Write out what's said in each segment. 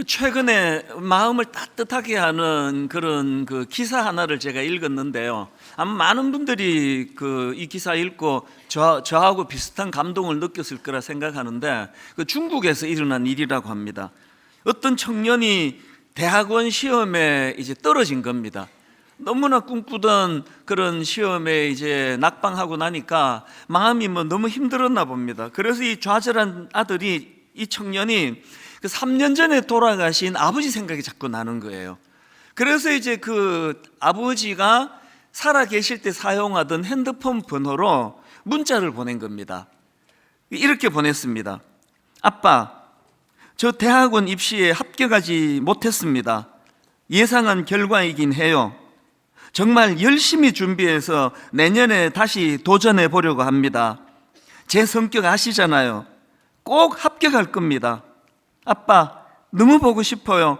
최근에 마음을 따뜻하게 하는 그런 기사 하나를 제가 읽었는데요. 아마 많은 분들이 이 기사 읽고 저하고 비슷한 감동을 느꼈을 거라 생각하는데, 중국에서 일어난 일이라고 합니다. 어떤 청년이 대학원 시험에 이제 떨어진 겁니다. 너무나 꿈꾸던 그런 시험에 이제 낙방하고 나니까 마음이 너무 힘들었나 봅니다. 그래서 이 좌절한 아들이, 이 청년이 3년 전에 돌아가신 아버지 생각이 자꾸 나는 거예요. 그래서 이제 그 아버지가 살아 계실 때 사용하던 핸드폰 번호로 문자를 보낸 겁니다. 이렇게 보냈습니다. 아빠, 저 대학원 입시에 합격하지 못했습니다. 예상한 결과이긴 해요. 정말 열심히 준비해서 내년에 다시 도전해 보려고 합니다. 제 성격 아시잖아요. 꼭 합격할 겁니다. 아빠, 너무 보고 싶어요.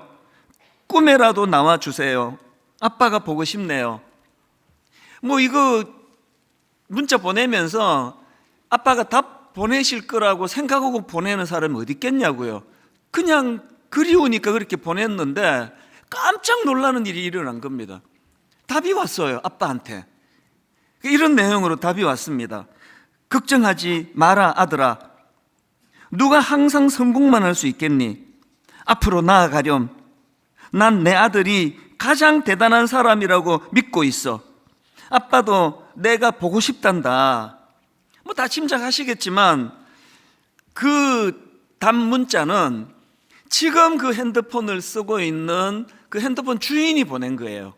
꿈에라도 나와주세요. 아빠가 보고 싶네요. 이거 문자 보내면서 아빠가 답 보내실 거라고 생각하고 보내는 사람이 어디 있겠냐고요. 그냥 그리우니까 그렇게 보냈는데 깜짝 놀라는 일이 일어난 겁니다. 답이 왔어요, 아빠한테. 이런 내용으로 답이 왔습니다. 걱정하지 마라, 아들아. 누가 항상 성공만 할 수 있겠니? 앞으로 나아가렴. 난 내 아들이 가장 대단한 사람이라고 믿고 있어. 아빠도 내가 보고 싶단다. 다 짐작하시겠지만 그 답 문자는 지금 그 핸드폰을 쓰고 있는 그 핸드폰 주인이 보낸 거예요.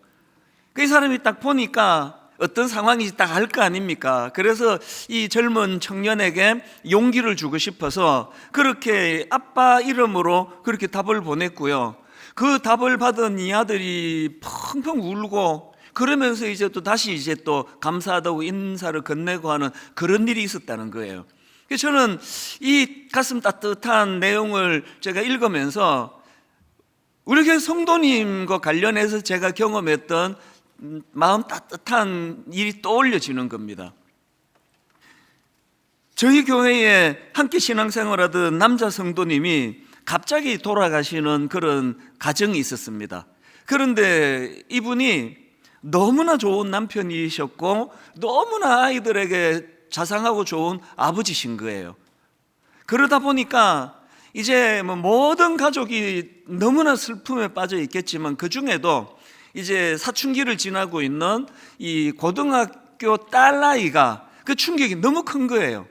그 사람이 딱 보니까 어떤 상황인지 딱 알 거 아닙니까? 그래서 이 젊은 청년에게 용기를 주고 싶어서 그렇게 아빠 이름으로 그렇게 답을 보냈고요. 그 답을 받은 이 아들이 펑펑 울고, 그러면서 이제 또 다시 이제 또 감사하다고 인사를 건네고 하는 그런 일이 있었다는 거예요. 그래서 저는 이 가슴 따뜻한 내용을 제가 읽으면서 우리 교회 성도님과 관련해서 제가 경험했던 마음 따뜻한 일이 떠올려지는 겁니다. 저희 교회에 함께 신앙생활하던 남자 성도님이 갑자기 돌아가시는 그런 가정이 있었습니다. 그런데 이분이 너무나 좋은 남편이셨고 너무나 아이들에게 자상하고 좋은 아버지신 거예요. 그러다 보니까 이제 모든 가족이 너무나 슬픔에 빠져 있겠지만, 그 중에도 이제 사춘기를 지나고 있는 이 고등학교 딸아이가 그 충격이 너무 큰 거예요.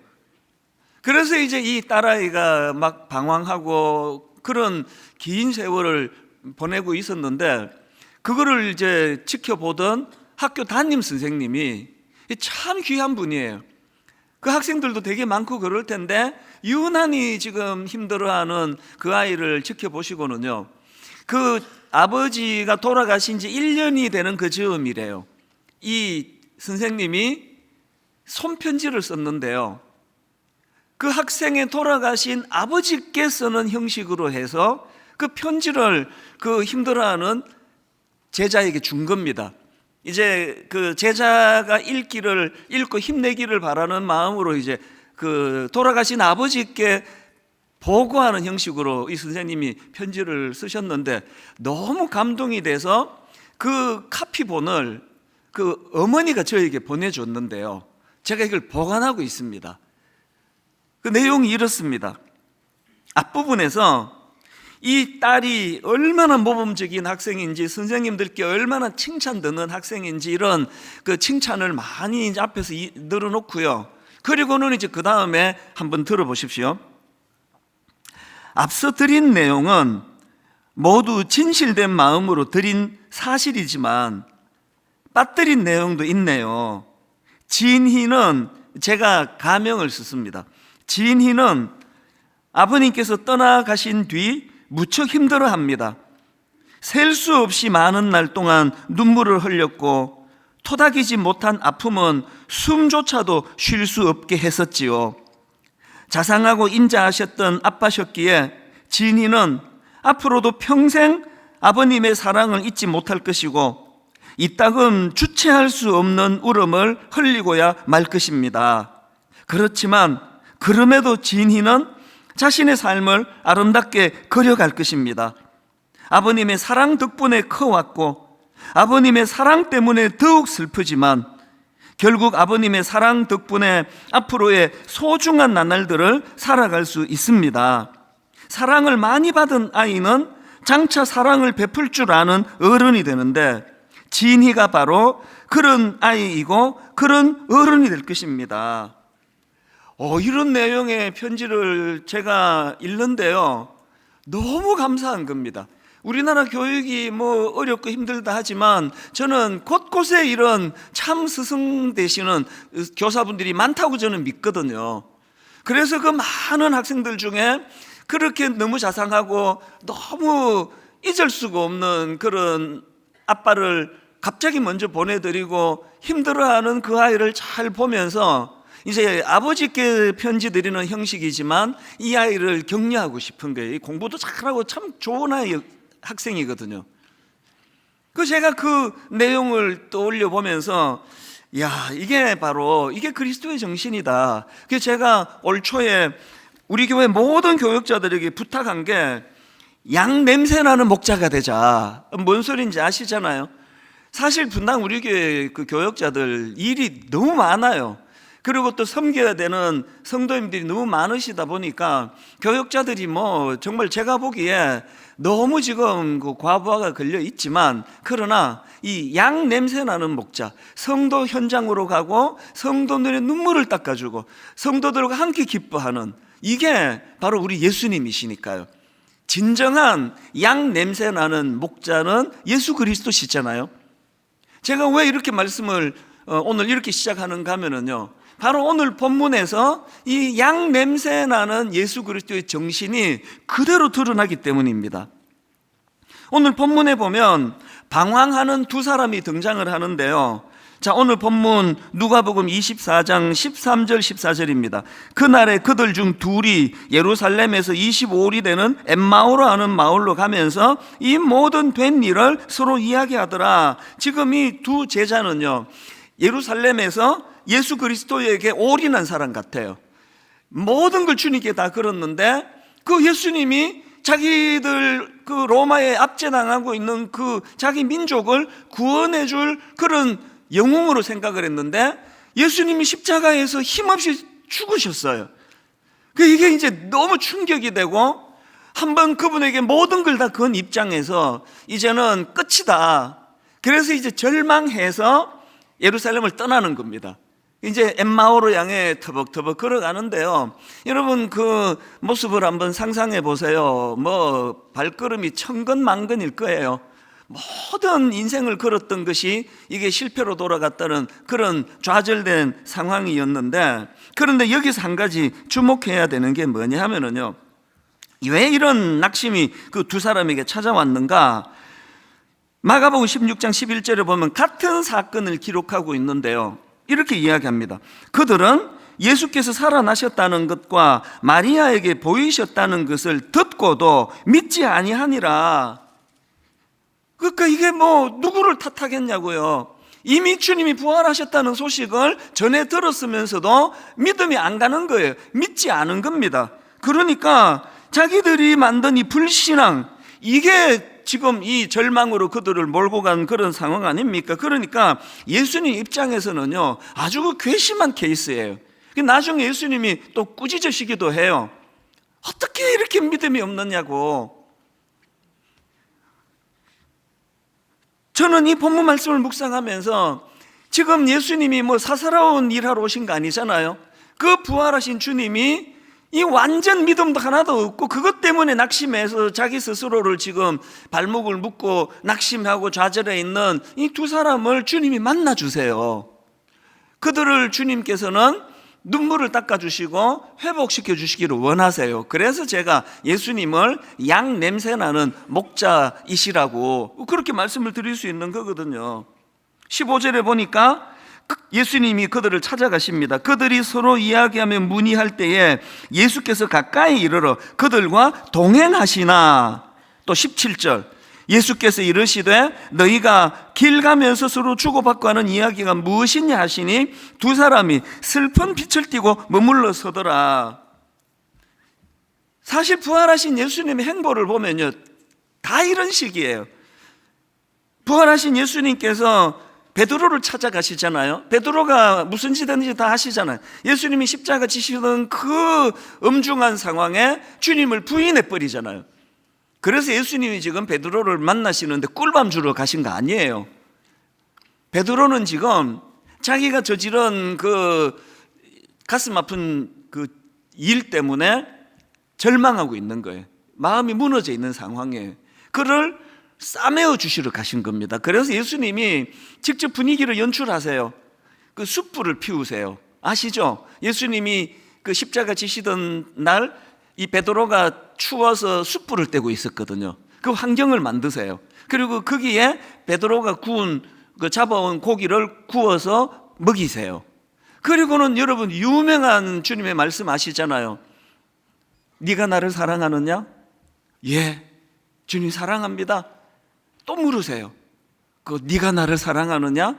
그래서 이제 이 딸아이가 막 방황하고 그런 긴 세월을 보내고 있었는데, 그거를 이제 지켜보던 학교 담임 선생님이 참 귀한 분이에요. 그 학생들도 되게 많고 그럴 텐데 유난히 지금 힘들어하는 그 아이를 지켜보시고는요, 그 아버지가 돌아가신 지 1년이 되는 그 즈음이래요. 이 선생님이 손편지를 썼는데요, 그 학생의 돌아가신 아버지께 쓰는 형식으로 해서 그 편지를 그 힘들어하는 제자에게 준 겁니다. 이제 그 제자가 읽고 힘내기를 바라는 마음으로 이제 그 돌아가신 아버지께 보고하는 형식으로 이 선생님이 편지를 쓰셨는데, 너무 감동이 돼서 그 카피본을 그 어머니가 저에게 보내줬는데요, 제가 이걸 보관하고 있습니다. 그 내용이 이렇습니다. 앞부분에서 이 딸이 얼마나 모범적인 학생인지, 선생님들께 얼마나 칭찬 듣는 학생인지, 이런 그 칭찬을 많이 이제 앞에서 늘어놓고요. 그리고는 이제 그 다음에 한번 들어보십시오. 앞서 드린 내용은 모두 진실된 마음으로 드린 사실이지만 빠뜨린 내용도 있네요. 진희는, 제가 가명을 썼습니다. 진희는 아버님께서 떠나가신 뒤 무척 힘들어합니다. 셀 수 없이 많은 날 동안 눈물을 흘렸고 토닥이지 못한 아픔은 숨조차도 쉴 수 없게 했었지요. 자상하고 인자하셨던 아빠셨기에 진희는 앞으로도 평생 아버님의 사랑을 잊지 못할 것이고 이따금 주체할 수 없는 울음을 흘리고야 말 것입니다. 그렇지만 그럼에도 진희는 자신의 삶을 아름답게 그려갈 것입니다. 아버님의 사랑 덕분에 커왔고 아버님의 사랑 때문에 더욱 슬프지만 결국 아버님의 사랑 덕분에 앞으로의 소중한 나날들을 살아갈 수 있습니다. 사랑을 많이 받은 아이는 장차 사랑을 베풀 줄 아는 어른이 되는데 진희가 바로 그런 아이이고 그런 어른이 될 것입니다. 이런 내용의 편지를 제가 읽는데요, 너무 감사한 겁니다. 우리나라 교육이 뭐 어렵고 힘들다 하지만 저는 곳곳에 이런 참 스승 되시는 교사분들이 많다고 저는 믿거든요. 그래서 그 많은 학생들 중에 그렇게 너무 자상하고 너무 잊을 수가 없는 그런 아빠를 갑자기 먼저 보내드리고 힘들어하는 그 아이를 잘 보면서 이제 아버지께 편지 드리는 형식이지만 이 아이를 격려하고 싶은 거예요. 공부도 잘하고 참 좋은 학생이거든요. 제가 그 내용을 떠올려 보면서 이게 바로 이게 그리스도의 정신이다. 그래서 제가 올 초에 우리 교회 모든 교역자들에게 부탁한 게 양 냄새 나는 목자가 되자. 뭔 소리인지 아시잖아요. 사실 분당 우리 교회 그 교역자들 일이 너무 많아요. 그리고 또 섬겨야 되는 성도님들이 너무 많으시다 보니까 교역자들이 뭐 정말 제가 보기에 너무 지금 그 과부하가 걸려 있지만, 그러나 이 양 냄새 나는 목자, 성도 현장으로 가고 성도들의 눈물을 닦아주고 성도들과 함께 기뻐하는, 이게 바로 우리 예수님이시니까요. 진정한 양 냄새 나는 목자는 예수 그리스도시잖아요. 제가 왜 이렇게 말씀을 오늘 이렇게 시작하는가 하면은요, 바로 오늘 본문에서 이 양 냄새 나는 예수 그리스도의 정신이 그대로 드러나기 때문입니다. 오늘 본문에 보면 방황하는 두 사람이 등장을 하는데요, 자, 오늘 본문 누가복음 24장 13절 14절입니다. 그날에 그들 중 둘이 예루살렘에서 25里되는 엠마오로 하는 마을로 가면서 이 모든 된 일을 서로 이야기하더라. 지금 이 두 제자는요, 예루살렘에서 예수 그리스도에게 올인한 사람 같아요. 모든 걸 주님께 다 걸었는데 그 예수님이 자기들 그 로마에 압제당하고 있는 그 자기 민족을 구원해 줄 그런 영웅으로 생각을 했는데 예수님이 십자가에서 힘없이 죽으셨어요. 이게 이제 너무 충격이 되고, 한번 그분에게 모든 걸 다 건 입장에서 이제는 끝이다. 그래서 이제 절망해서 예루살렘을 떠나는 겁니다. 이제 엠마오로 향해 터벅터벅 걸어가는데요, 여러분 그 모습을 한번 상상해 보세요. 뭐 발걸음이 천근만근일 거예요. 모든 인생을 걸었던 것이 이게 실패로 돌아갔다는 그런 좌절된 상황이었는데, 그런데 여기서 한 가지 주목해야 되는 게 뭐냐 하면은요, 왜 이런 낙심이 그 두 사람에게 찾아왔는가? 마가복음 16장 11절에 보면 같은 사건을 기록하고 있는데요, 이렇게 이야기합니다. 그들은 예수께서 살아나셨다는 것과 마리아에게 보이셨다는 것을 듣고도 믿지 아니하니라. 그러니까 이게 뭐 누구를 탓하겠냐고요. 이미 주님이 부활하셨다는 소식을 전해 들었으면서도 믿음이 안 가는 거예요. 믿지 않은 겁니다. 그러니까 자기들이 만든 이 불신앙, 이게 지금 이 절망으로 그들을 몰고 간 그런 상황 아닙니까? 그러니까 예수님 입장에서는요, 아주 그 괘씸한 케이스예요. 나중에 예수님이 또 꾸짖으시기도 해요. 어떻게 이렇게 믿음이 없느냐고. 저는 이 본문 말씀을 묵상하면서 지금 예수님이 뭐 사사로운 일하러 오신 거 아니잖아요. 그 부활하신 주님이 이 완전 믿음도 하나도 없고 그것 때문에 낙심해서 자기 스스로를 지금 발목을 묶고 낙심하고 좌절해 있는 이 두 사람을 주님이 만나주세요. 그들을 주님께서는 눈물을 닦아주시고 회복시켜 주시기를 원하세요. 그래서 제가 예수님을 양 냄새나는 목자이시라고 그렇게 말씀을 드릴 수 있는 거거든요. 15절에 보니까 예수님이 그들을 찾아가십니다. 그들이 서로 이야기하며 문의할 때에 예수께서 가까이 이르러 그들과 동행하시나. 또 17절 예수께서 이르시되 너희가 길 가면서 서로 주고받고 하는 이야기가 무엇이냐 하시니 두 사람이 슬픈 빛을 띠고 머물러 서더라. 사실 부활하신 예수님의 행보를 보면요, 다 이런 식이에요. 부활하신 예수님께서 베드로를 찾아가시잖아요. 베드로가 무슨 짓든지 다 하시잖아요. 예수님이 십자가 지시던 그 엄중한 상황에 주님을 부인해 버리잖아요. 그래서 예수님이 지금 베드로를 만나시는데 꿀밤 주러 가신 거 아니에요. 베드로는 지금 자기가 저지른 그 가슴 아픈 그 일 때문에 절망하고 있는 거예요. 마음이 무너져 있는 상황이에요. 그를 싸매어 주시러 가신 겁니다. 그래서 예수님이 직접 분위기를 연출하세요. 그 숯불을 피우세요. 아시죠? 예수님이 그 십자가 지시던 날 이 베드로가 추워서 숯불을 떼고 있었거든요. 그 환경을 만드세요. 그리고 거기에 베드로가 구운 그 잡아온 고기를 구워서 먹이세요. 그리고는 여러분 유명한 주님의 말씀 아시잖아요. 네가 나를 사랑하느냐? 예, 주님 사랑합니다. 또 물으세요. 그 네가 나를 사랑하느냐?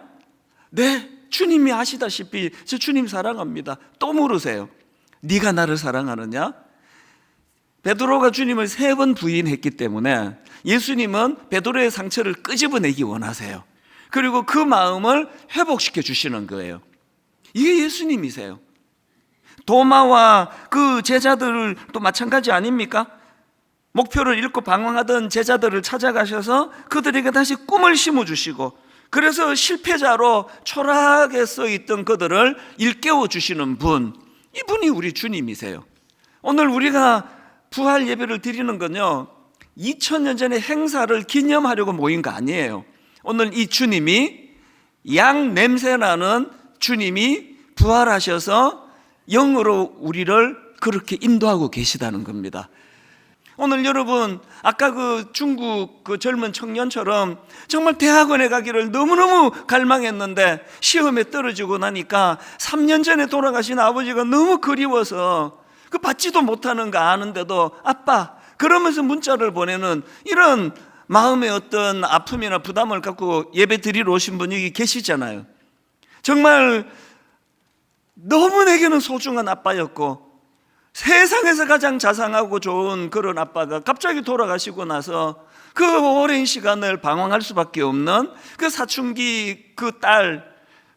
네, 주님이 아시다시피 저 주님 사랑합니다. 또 물으세요. 네가 나를 사랑하느냐? 베드로가 주님을 3번 부인했기 때문에 예수님은 베드로의 상처를 끄집어내기 원하세요. 그리고 그 마음을 회복시켜 주시는 거예요. 이게 예수님이세요. 도마와 그 제자들도 마찬가지 아닙니까? 목표를 잃고 방황하던 제자들을 찾아가셔서 그들에게 다시 꿈을 심어주시고, 그래서 실패자로 초라하게 써있던 그들을 일깨워 주시는 분, 이분이 우리 주님이세요. 오늘 우리가 부활 예배를 드리는 건요, 2000년 전의 행사를 기념하려고 모인 거 아니에요. 오늘 이 주님이, 양 냄새나는 주님이 부활하셔서 영으로 우리를 그렇게 인도하고 계시다는 겁니다. 오늘 여러분, 아까 그 중국 그 젊은 청년처럼 정말 대학원에 가기를 너무너무 갈망했는데 시험에 떨어지고 나니까 3년 전에 돌아가신 아버지가 너무 그리워서 그 받지도 못하는 거 아는데도 아빠 그러면서 문자를 보내는 이런 마음의 어떤 아픔이나 부담을 갖고 예배 드리러 오신 분이 여기 계시잖아요. 정말 너무 내게는 소중한 아빠였고 세상에서 가장 자상하고 좋은 그런 아빠가 갑자기 돌아가시고 나서 그 오랜 시간을 방황할 수밖에 없는 그 사춘기 그 딸,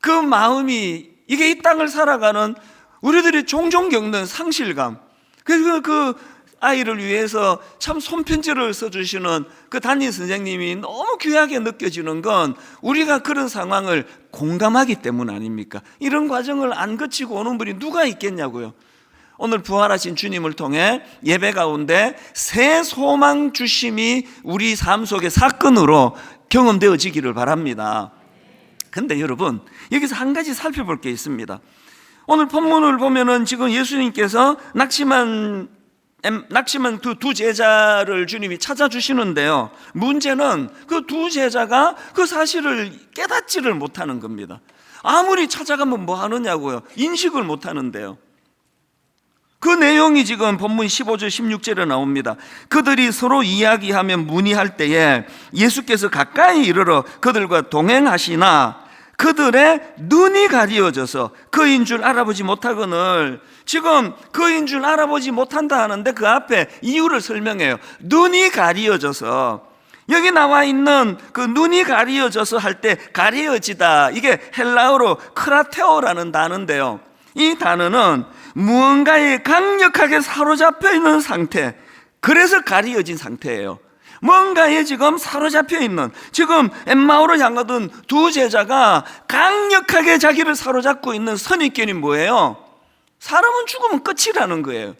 그 마음이, 이게 이 땅을 살아가는 우리들이 종종 겪는 상실감. 그래서 그 아이를 위해서 참 손편지를 써주시는 그 담임 선생님이 너무 귀하게 느껴지는 건 우리가 그런 상황을 공감하기 때문 아닙니까? 이런 과정을 안 거치고 오는 분이 누가 있겠냐고요. 오늘 부활하신 주님을 통해 예배 가운데 새 소망 주심이 우리 삶 속의 사건으로 경험되어지기를 바랍니다. 근데 여러분, 여기서 한 가지 살펴볼 게 있습니다. 오늘 본문을 보면은 지금 예수님께서 낙심한 그 두 제자를 주님이 찾아주시는데요, 문제는 그 두 제자가 그 사실을 깨닫지를 못하는 겁니다. 아무리 찾아가면 뭐 하느냐고요. 인식을 못하는데요. 그 내용이 지금 본문 15절 16절에 나옵니다. 그들이 서로 이야기하며 문의할 때에 예수께서 가까이 이르러 그들과 동행하시나 그들의 눈이 가리어져서 그인 줄 알아보지 못하거늘. 지금 그인 줄 알아보지 못한다 하는데 그 앞에 이유를 설명해요. 눈이 가리어져서. 여기 나와 있는 그 눈이 가리어져서 할 때 가리어지다, 이게 헬라어로 크라테오라는 단어인데요, 이 단어는 무언가에 강력하게 사로잡혀 있는 상태, 그래서 가리어진 상태예요. 뭔가에 지금 사로잡혀 있는, 지금 엠마오를 향하던 두 제자가 강력하게 자기를 사로잡고 있는 선입견이 뭐예요? 사람은 죽으면 끝이라는 거예요.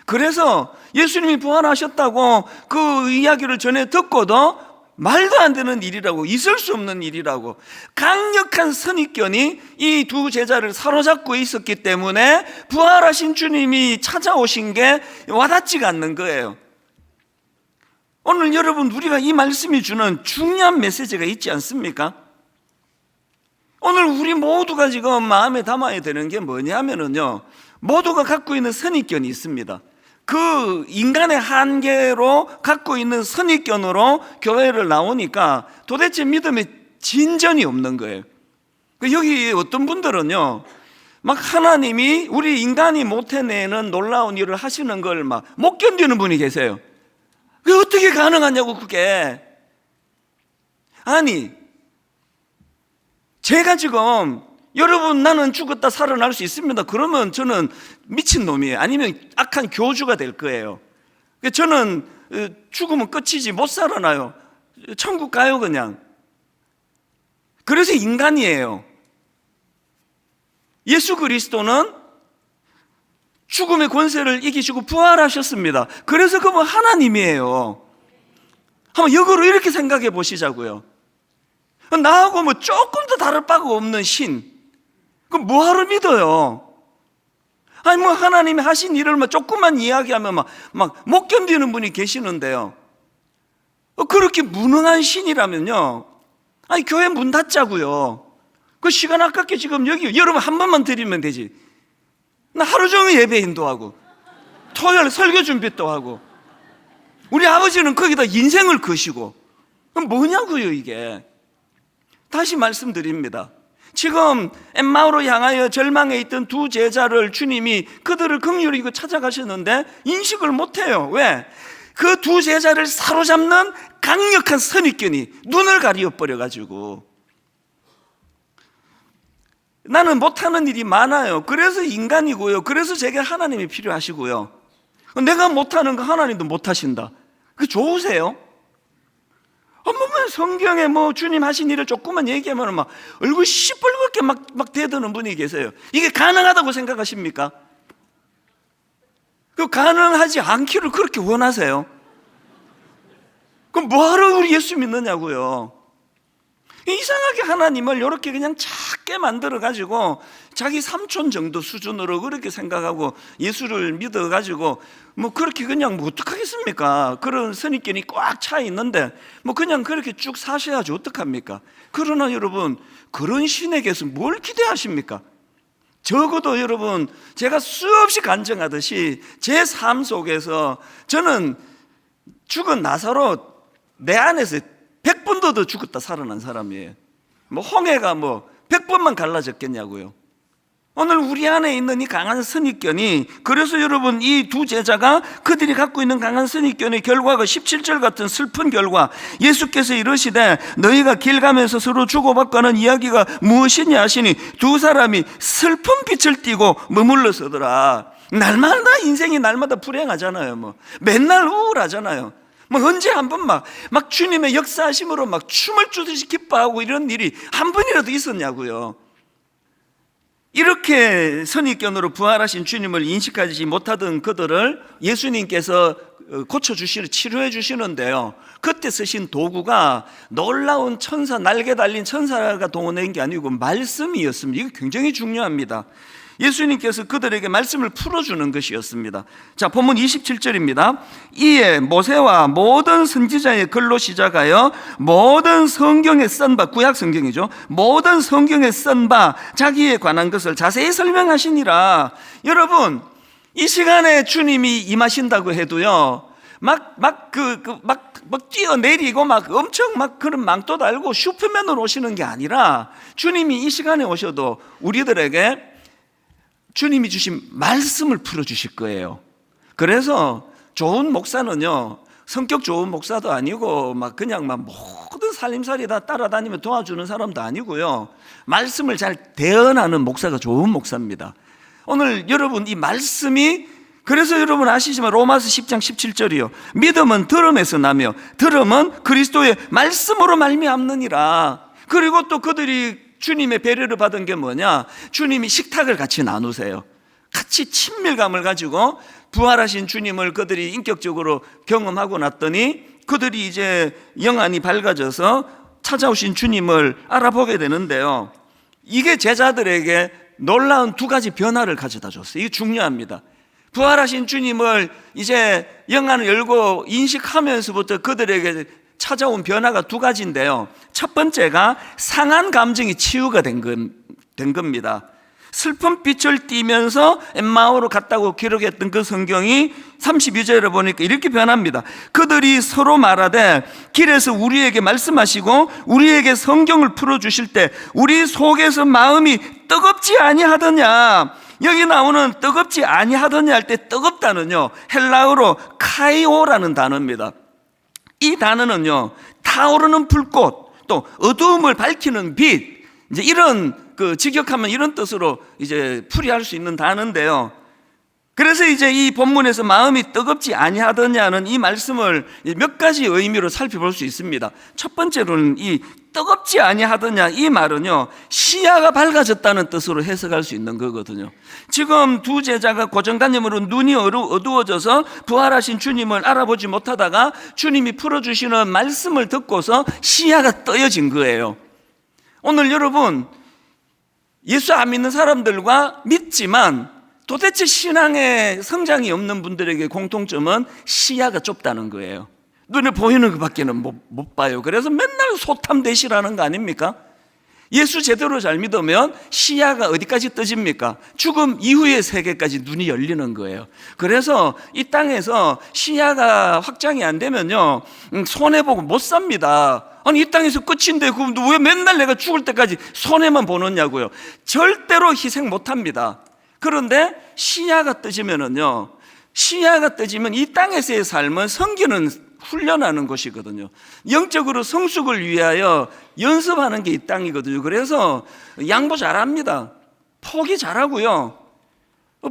그래서 예수님이 부활하셨다고 그 이야기를 전해 듣고도 말도 안 되는 일이라고, 있을 수 없는 일이라고 강력한 선입견이 이 두 제자를 사로잡고 있었기 때문에 부활하신 주님이 찾아오신 게 와닿지가 않는 거예요. 오늘 여러분, 우리가 이 말씀이 주는 중요한 메시지가 있지 않습니까? 오늘 우리 모두가 지금 마음에 담아야 되는 게 뭐냐면요, 모두가 갖고 있는 선입견이 있습니다. 그 인간의 한계로 갖고 있는 선입견으로 교회를 나오니까 도대체 믿음에 진전이 없는 거예요. 여기 어떤 분들은요, 막 하나님이 우리 인간이 못 해내는 놀라운 일을 하시는 걸 막 못 견디는 분이 계세요. 어떻게 어떻게 가능하냐고 그게. 아니 제가 지금 여러분 나는 죽었다 살아날 수 있습니다 그러면 저는 미친놈이에요. 아니면 악한 교주가 될 거예요. 저는 죽으면 끝이지 못 살아나요. 천국 가요 그냥. 그래서 인간이에요. 예수 그리스도는 죽음의 권세를 이기시고 부활하셨습니다. 그래서 그분 하나님이에요. 한번 역으로 이렇게 생각해 보시자고요. 나하고 뭐 조금도 다를 바가 없는 신, 그럼 뭐하러 믿어요? 아니 뭐 하나님이 하신 일을 뭐 조금만 이야기하면 막 못 견디는 분이 계시는데요. 그렇게 무능한 신이라면요, 아니 교회 문 닫자고요. 그 시간 아깝게 지금 여기 여러분 한 번만 드리면 되지. 나 하루 종일 예배 인도하고 토요일 설교 준비 또 하고, 우리 아버지는 거기다 인생을 거시고, 그럼 뭐냐고요 이게. 다시 말씀드립니다. 지금 엠마오로 향하여 절망에 있던 두 제자를 주님이 그들을 긍휼히 여기고 찾아가셨는데 인식을 못해요. 왜? 그 두 제자를 사로잡는 강력한 선입견이 눈을 가리어버려가지고, 나는 못하는 일이 많아요. 그래서 인간이고요. 그래서 제게 하나님이 필요하시고요. 내가 못하는 거 하나님도 못하신다. 그게 좋으세요? 뭐 성경에 뭐 주님 하신 일을 조금만 얘기하면 막 얼굴 시뻘겋게 막 대드는 분이 계세요. 이게 가능하다고 생각하십니까? 그 가능하지 않기를 그렇게 원하세요? 그럼 뭐하러 우리 예수 믿느냐고요. 이상하게 하나님을 이렇게 그냥 작게 만들어가지고 자기 삼촌 정도 수준으로 그렇게 생각하고 예수를 믿어가지고 뭐 그렇게 그냥 뭐 어떡하겠습니까? 그런 선입견이 꽉 차 있는데 뭐 그냥 그렇게 쭉 사셔야지 어떡합니까? 그러나 여러분, 그런 신에게서 뭘 기대하십니까? 적어도 여러분, 제가 수없이 간증하듯이 제 삶 속에서 저는 죽은 나사로 내 안에서 100번도 더 죽었다 살아난 사람이에요. 뭐 홍해가 뭐 100번만 갈라졌겠냐고요. 오늘 우리 안에 있는 이 강한 선입견이, 그래서 여러분 이 두 제자가 그들이 갖고 있는 강한 선입견의 결과가 17절 같은 슬픈 결과, 예수께서 이르시되 너희가 길 가면서 서로 주고받고 하는 이야기가 무엇이냐 하시니 두 사람이 슬픈 빛을 띠고 머물러 서더라. 날마다 인생이 날마다 불행하잖아요. 뭐 맨날 우울하잖아요. 뭐 언제 한번 막 주님의 역사하심으로 막 춤을 추듯이 기뻐하고 이런 일이 한 번이라도 있었냐고요. 이렇게 선입견으로 부활하신 주님을 인식하지 못하던 그들을 예수님께서 고쳐주시는, 치료해 주시는데요, 그때 쓰신 도구가 놀라운 천사, 날개 달린 천사가 동원된 게 아니고 말씀이었습니다. 이거 굉장히 중요합니다. 예수님께서 그들에게 말씀을 풀어주는 것이었습니다. 자, 본문 27절입니다. 이에 모세와 모든 선지자의 글로 시작하여 모든 성경에 쓴 바, 구약 성경이죠, 모든 성경에 쓴 바 자기에 관한 것을 자세히 설명하시니라. 여러분, 이 시간에 주님이 임하신다고 해도요, 막 뛰어내리고 막 엄청 막 그런 망토 달고 슈퍼맨으로 오시는 게 아니라, 주님이 이 시간에 오셔도 우리들에게 주님이 주신 말씀을 풀어주실 거예요. 그래서 좋은 목사는요, 성격 좋은 목사도 아니고 막 그냥 막 모든 살림살이 다 따라다니며 도와주는 사람도 아니고요, 말씀을 잘 대언하는 목사가 좋은 목사입니다. 오늘 여러분 이 말씀이, 그래서 여러분 아시지만 로마서 10장 17절이요, 믿음은 들음에서 나며 들음은 그리스도의 말씀으로 말미암느니라. 그리고 또 그들이 주님의 배려를 받은 게 뭐냐, 주님이 식탁을 같이 나누세요. 같이 친밀감을 가지고 부활하신 주님을 그들이 인격적으로 경험하고 났더니 그들이 이제 영안이 밝아져서 찾아오신 주님을 알아보게 되는데요, 이게 제자들에게 놀라운 두 가지 변화를 가져다 줬어요. 이게 중요합니다. 부활하신 주님을 이제 영안을 열고 인식하면서부터 그들에게 찾아온 변화가 두 가지인데요, 첫 번째가 상한 감정이 치유가 된 겁니다. 슬픈 빛을 띠면서 엠마오로 갔다고 기록했던 그 성경이 32절에 보니까 이렇게 변합니다. 그들이 서로 말하되 길에서 우리에게 말씀하시고 우리에게 성경을 풀어주실 때 우리 속에서 마음이 뜨겁지 아니하더냐. 여기 나오는 뜨겁지 아니하더냐 할 때 뜨겁다는요, 헬라어로 카이오라는 단어입니다. 이 단어는요, 타오르는 불꽃, 또 어두움을 밝히는 빛, 이제 이런 직역하면 이런 뜻으로 이제 풀이할 수 있는 단어인데요. 그래서 이제 이 본문에서 마음이 뜨겁지 아니하더냐는 이 말씀을 몇 가지 의미로 살펴볼 수 있습니다. 첫 번째로는 이 뜨겁지 아니하더냐, 이 말은요, 시야가 밝아졌다는 뜻으로 해석할 수 있는 거거든요. 지금 두 제자가 고정관념으로 눈이 어두워져서 부활하신 주님을 알아보지 못하다가 주님이 풀어주시는 말씀을 듣고서 시야가 떠여진 거예요. 오늘 여러분, 예수 안 믿는 사람들과 믿지만 도대체 신앙의 성장이 없는 분들에게 공통점은 시야가 좁다는 거예요. 눈에 보이는 것밖에는 못 봐요. 그래서 맨날 소탐대시라는 거 아닙니까? 예수 제대로 잘 믿으면 시야가 어디까지 떠집니까? 죽음 이후의 세계까지 눈이 열리는 거예요. 그래서 이 땅에서 시야가 확장이 안 되면요, 손해보고 못 삽니다. 아니, 이 땅에서 끝인데 그럼 왜 맨날 내가 죽을 때까지 손해만 보느냐고요. 절대로 희생 못 합니다. 그런데 시야가 떠지면은요, 시야가 떠지면 이 땅에서의 삶은 성기는 훈련하는 곳이거든요. 영적으로 성숙을 위하여 연습하는 게 이 땅이거든요. 그래서 양보 잘합니다. 포기 잘하고요.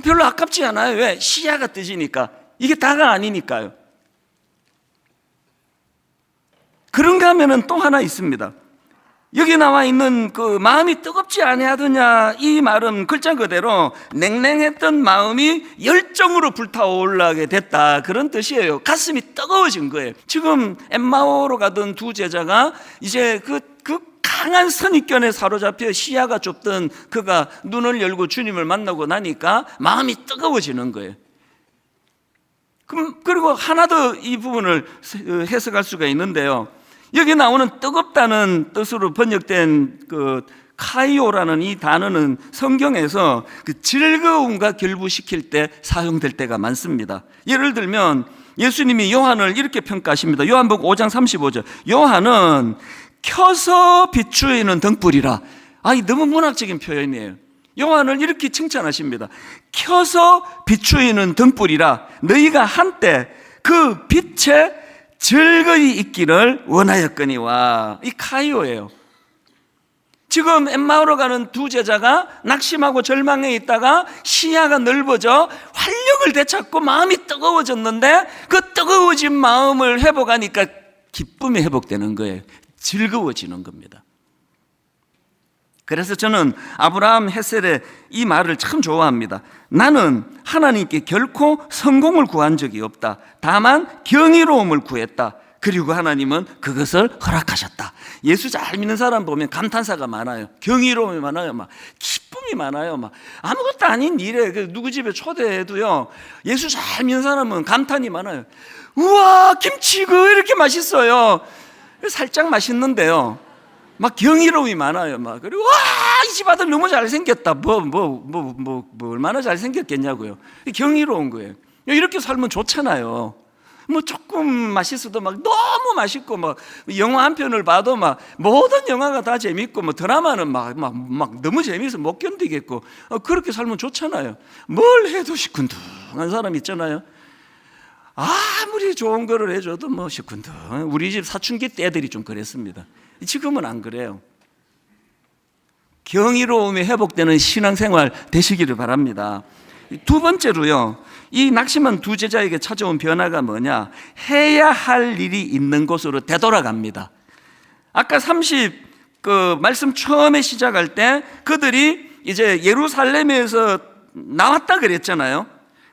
별로 아깝지 않아요. 왜? 시야가 떠지니까. 이게 다가 아니니까요. 그런가 하면은 또 하나 있습니다. 여기 나와 있는 그 마음이 뜨겁지 아니하더냐, 이 말은 글자 그대로 냉랭했던 마음이 열정으로 불타올라게 됐다, 그런 뜻이에요. 가슴이 뜨거워진 거예요. 지금 엠마오로 가던 두 제자가 이제 그 강한 선입견에 사로잡혀 시야가 좁던 그가 눈을 열고 주님을 만나고 나니까 마음이 뜨거워지는 거예요. 그리고 하나 더 이 부분을 해석할 수가 있는데요. 여기 나오는 뜨겁다는 뜻으로 번역된 그 카이오라는 이 단어는 성경에서 그 즐거움과 결부시킬 때 사용될 때가 많습니다. 예를 들면 예수님이 요한을 이렇게 평가하십니다. 요한복음 5장 35절. 요한은 켜서 비추이는 등불이라. 이 너무 문학적인 표현이에요. 요한을 이렇게 칭찬하십니다. 켜서 비추이는 등불이라 너희가 한때 그 빛에 즐거이 있기를 원하였거니와. 이 카이오예요. 지금 엠마오로 가는 두 제자가 낙심하고 절망해 있다가 시야가 넓어져 활력을 되찾고 마음이 뜨거워졌는데 그 뜨거워진 마음을 회복하니까 기쁨이 회복되는 거예요. 즐거워지는 겁니다. 그래서 저는 아브라함 헤셀의 이 말을 참 좋아합니다. 나는 하나님께 결코 성공을 구한 적이 없다. 다만 경이로움을 구했다. 그리고 하나님은 그것을 허락하셨다. 예수 잘 믿는 사람 보면 감탄사가 많아요. 경이로움이 많아요. 막 기쁨이 많아요. 막 아무것도 아닌 일에 누구 집에 초대해도요, 예수 잘 믿는 사람은 감탄이 많아요. 우와, 김치가 이렇게 맛있어요. 살짝 맛있는데요, 막 경이로움이 많아요. 막 그리고 와, 이 집 아들 너무 잘생겼다. 얼마나 잘생겼겠냐고요. 경이로운 거예요. 이렇게 살면 좋잖아요. 뭐 조금 맛있어도 막 너무 맛있고, 막 영화 한 편을 봐도 막 모든 영화가 다 재밌고, 뭐 드라마는 막 너무 재미있어 못 견디겠고, 그렇게 살면 좋잖아요. 뭘 해도 시큰둥한 사람 있잖아요. 아무리 좋은 거를 해줘도 뭐 시큰둥. 우리 집 사춘기 때 애들이 좀 그랬습니다. 지금은 안 그래요. 경이로움이 회복되는 신앙생활 되시기를 바랍니다. 두 번째로요, 이 낙심한 두 제자에게 찾아온 변화가 뭐냐, 해야 할 일이 있는 곳으로 되돌아갑니다. 아까 말씀 처음에 시작할 때 그들이 이제 예루살렘에서 나왔다 그랬잖아요.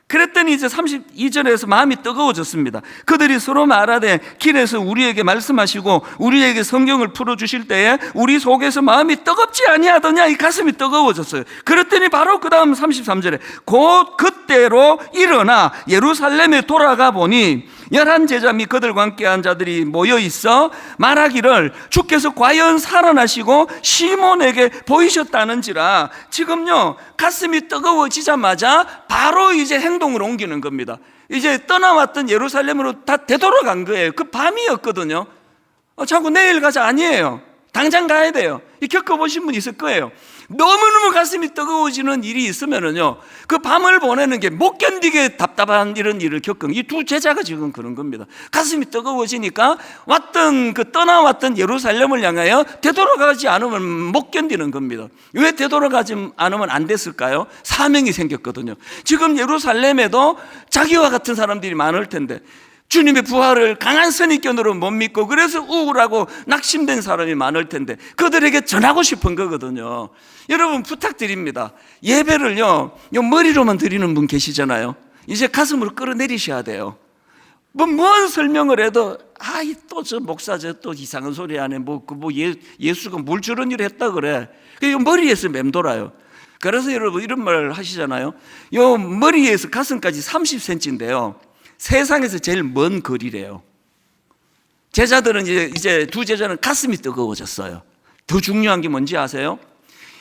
그랬더니 이제 32절에서 마음이 뜨거워졌습니다. 그들이 서로 말하되 길에서 우리에게 말씀하시고 우리에게 성경을 풀어주실 때에 우리 속에서 마음이 뜨겁지 아니하더냐, 이 가슴이 뜨거워졌어요. 그랬더니 바로 그 다음 33절에 곧 그때로 일어나 예루살렘에 돌아가 보니 11제자 및 그들과 함께한 자들이 모여 있어 말하기를 주께서 과연 살아나시고 시몬에게 보이셨다는지라. 지금요, 가슴이 뜨거워지자마자 바로 이제 행동을 옮기는 겁니다. 이제 떠나왔던 예루살렘으로 다 되돌아간 거예요. 그 밤이었거든요. 자꾸 내일 가자 아니에요. 당장 가야 돼요. 겪어보신 분 있을 거예요. 너무너무 가슴이 뜨거워지는 일이 있으면은요, 그 밤을 보내는 게 못 견디게 답답한 이런 일을 겪은 이 두 제자가 지금 그런 겁니다. 가슴이 뜨거워지니까 떠나왔던 예루살렘을 향하여 되돌아가지 않으면 못 견디는 겁니다. 왜 되돌아가지 않으면 안 됐을까요? 사명이 생겼거든요. 지금 예루살렘에도 자기와 같은 사람들이 많을 텐데, 주님의 부활을 강한 선입견으로 못 믿고 그래서 우울하고 낙심된 사람이 많을 텐데 그들에게 전하고 싶은 거거든요. 여러분 부탁드립니다. 예배를요, 요 머리로만 드리는 분 계시잖아요. 이제 가슴으로 끌어내리셔야 돼요. 뭔 설명을 해도 또 저 목사 또 이상한 소리 하네. 예수가 물 주는 일을 했다 그래. 머리에서 맴돌아요. 그래서 여러분 이런 말 하시잖아요. 요 머리에서 가슴까지 30cm인데요. 세상에서 제일 먼 거리래요. 제자들은 이제 두 제자는 가슴이 뜨거워졌어요. 더 중요한 게 뭔지 아세요?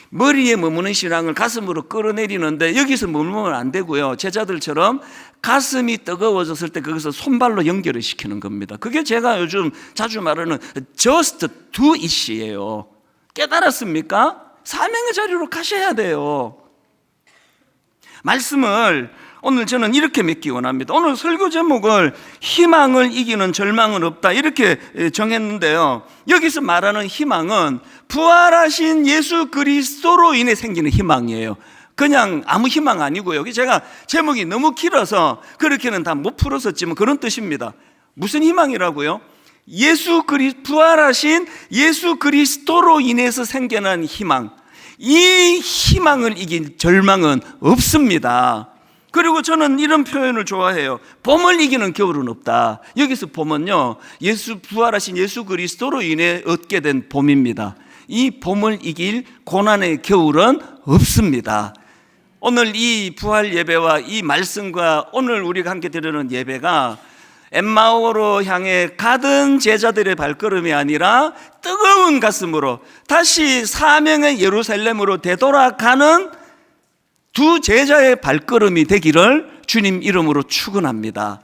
머리에 머무는 신앙을 가슴으로 끌어내리는데 여기서 머무면 안 되고요. 제자들처럼 가슴이 뜨거워졌을 때 거기서 손발로 연결을 시키는 겁니다. 그게 제가 요즘 자주 말하는 just do it이에요. 깨달았습니까? 사명의 자리로 가셔야 돼요. 말씀을 오늘 저는 이렇게 맺기 원합니다. 오늘 설교 제목을 희망을 이기는 절망은 없다 이렇게 정했는데요, 여기서 말하는 희망은 부활하신 예수 그리스도로 인해 생기는 희망이에요. 그냥 아무 희망 아니고요. 제가 제목이 너무 길어서 그렇게는 다 못 풀었었지만 그런 뜻입니다. 무슨 희망이라고요? 부활하신 예수 그리스도로 인해서 생겨난 희망. 이 희망을 이긴 절망은 없습니다. 그리고 저는 이런 표현을 좋아해요. 봄을 이기는 겨울은 없다. 여기서 봄은요, 부활하신 예수 그리스도로 인해 얻게 된 봄입니다. 이 봄을 이길 고난의 겨울은 없습니다. 오늘 이 부활 예배와 이 말씀과 오늘 우리가 함께 드리는 예배가 엠마오로 향해 가던 제자들의 발걸음이 아니라 뜨거운 가슴으로 다시 사명의 예루살렘으로 되돌아가는 두 제자의 발걸음이 되기를 주님 이름으로 축원합니다.